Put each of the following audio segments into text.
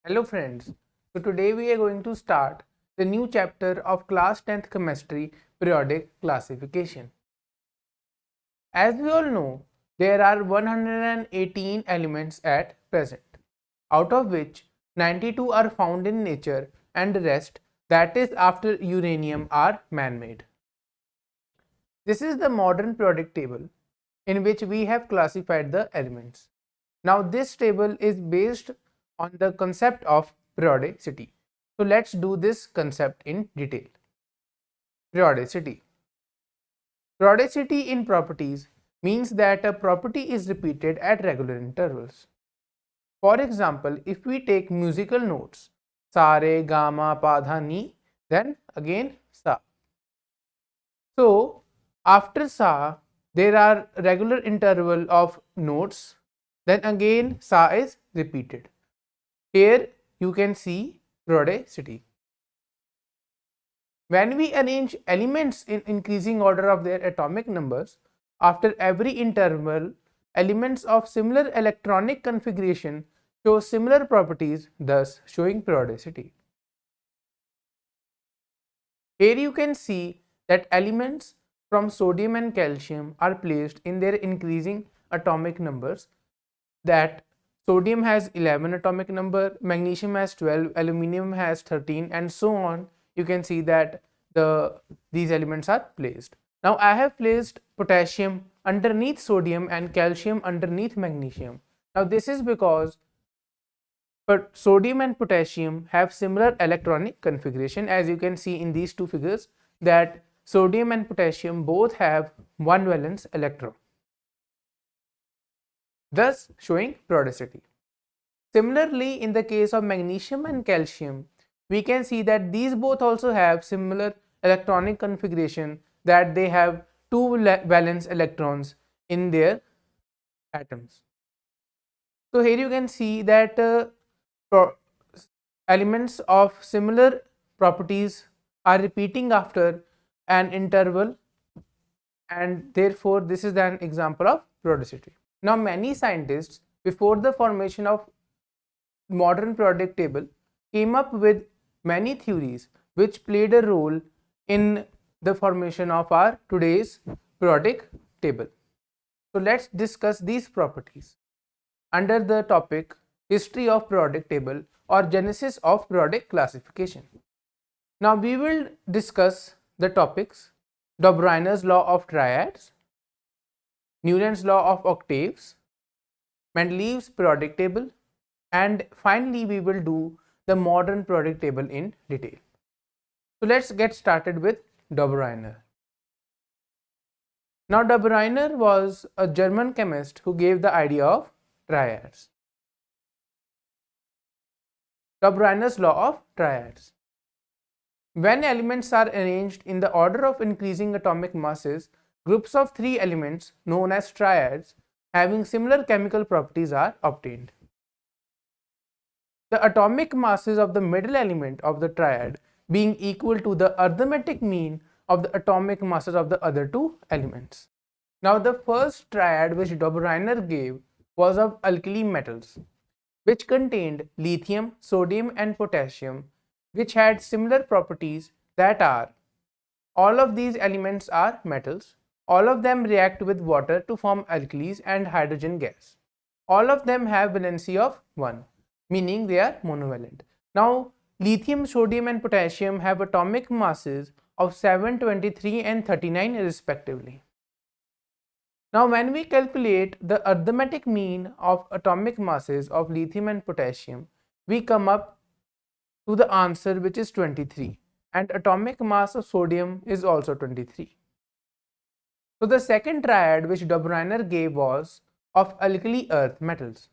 Hello friends, so today we are going to start the new chapter of class 10th chemistry periodic classification. As we all know, there are 118 elements at present, out of which 92 are found in nature and the rest, that is after uranium, are man-made. This is the modern periodic table in which we have classified the elements. Now this table is based on the concept of periodicity. So let's do this concept in detail. Periodicity. Periodicity in properties means that a property is repeated at regular intervals. For example, if we take musical notes sa, re, ga, ma, pa, dha, ni, then again sa. So after sa there are regular interval of notes, then again sa is repeated. Here you can see periodicity. When we arrange elements in increasing order of their atomic numbers, after every interval, elements of similar electronic configuration show similar properties, thus showing periodicity. Here you can see that elements from sodium and calcium are placed in their increasing atomic numbers, that sodium has 11 atomic number, magnesium has 12, aluminum has 13, and so on. You can see that these elements are placed. Now I have placed potassium underneath sodium and calcium underneath magnesium. Now this is because sodium and potassium have similar electronic configuration, as you can see in these two figures, that sodium and potassium both have one valence electron, thus showing periodicity. Similarly, in the case of magnesium and calcium, we can see that these both also have similar electronic configuration, that they have two valence electrons in their atoms. So here you can see that elements of similar properties are repeating after an interval, and therefore this is an example of periodicity. Now many scientists, before the formation of modern periodic table, came up with many theories which played a role in the formation of our today's periodic table. So let's discuss these properties under the topic history of periodic table or genesis of periodic classification. Now we will discuss the topics: de Bruyn's law of triads, Newton's law of octaves, Mendeleev's periodic table, and finally we will do the modern periodic table in detail. So let's get started with de Bruyn. Now de Bruyn was a German chemist who gave the idea of triads. De Bruyn's law of triads. When elements are arranged in the order of increasing atomic masses, groups of three elements known as triads having similar chemical properties are obtained. The atomic masses of the middle element of the triad being equal to the arithmetic mean of the atomic masses of the other two elements. Now the first triad which de Bruyn gave was of alkali metals, which contained lithium, sodium and potassium, which had similar properties, that are, all of these elements are metals, all of them react with water to form alkalis and hydrogen gas. All of them have valency of 1, meaning they are monovalent. Now lithium, sodium and potassium have atomic masses of 7, 23 and 39 respectively. Now when we calculate the arithmetic mean of atomic masses of lithium and potassium, we come up to the answer, which is 23, and atomic mass of sodium is also 23. So the second triad which de Bruyn gave was of alkali earth metals,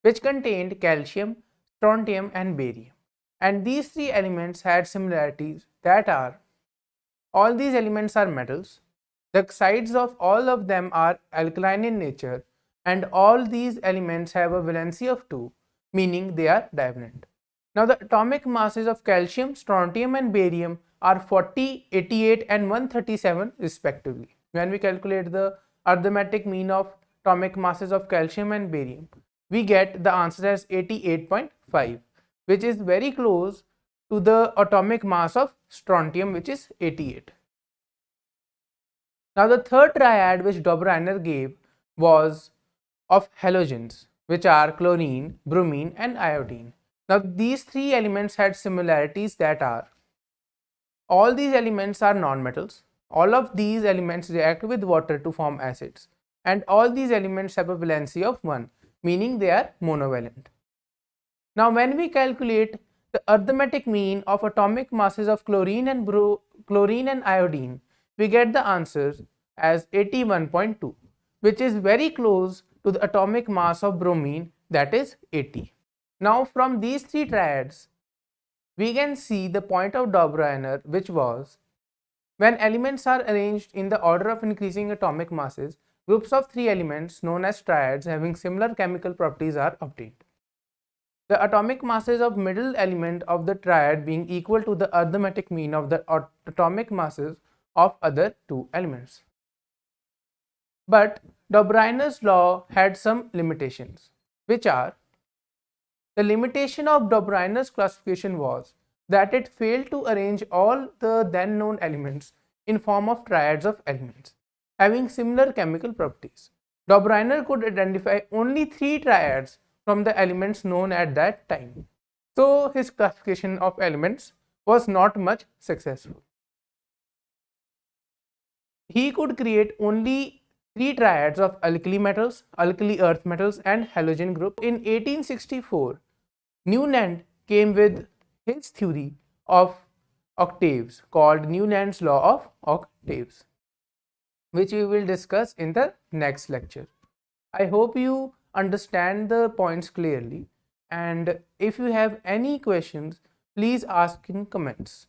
which contained calcium, strontium and barium, and these three elements had similarities, that are, all these elements are metals, the sides of all of them are alkaline in nature, and all these elements have a valency of 2, meaning they are divalent. Now the atomic masses of calcium, strontium and barium are 40, 88 and 137 respectively. When we calculate the arithmetic mean of atomic masses of calcium and barium, we get the answer as 88.5. which is very close to the atomic mass of strontium, which is 88. Now the third triad which Dobereiner gave was of halogens, which are chlorine, bromine and iodine. Now these three elements had similarities that are: all these elements are nonmetals, all of these elements react with water to form acids, and all these elements have a valency of 1, meaning they are monovalent. Now when we calculate the arithmetic mean of atomic masses of chlorine and iodine, we get the answers as 81.2, which is very close to the atomic mass of bromine, that is 80. Now from these three triads, we can see the point of Dobereiner, which was when elements are arranged in the order of increasing atomic masses, groups of three elements known as triads having similar chemical properties are obtained. The atomic masses of middle element of the triad being equal to the arithmetic mean of the atomic masses of other two elements. But Dobereiner's law had some limitations, which are: the limitation of Dobereiner's classification was that it failed to arrange all the then known elements in form of triads of elements having similar chemical properties. Dobereiner could identify only 3 triads from the elements known at that time. So his classification of elements was not much successful. He could create only 3 triads of alkali metals, alkali earth metals and halogen group. In 1864, Newland came with his theory of octaves called Newland's law of octaves, which we will discuss in the next lecture. I hope you understand the points clearly, and if you have any questions, please ask in comments.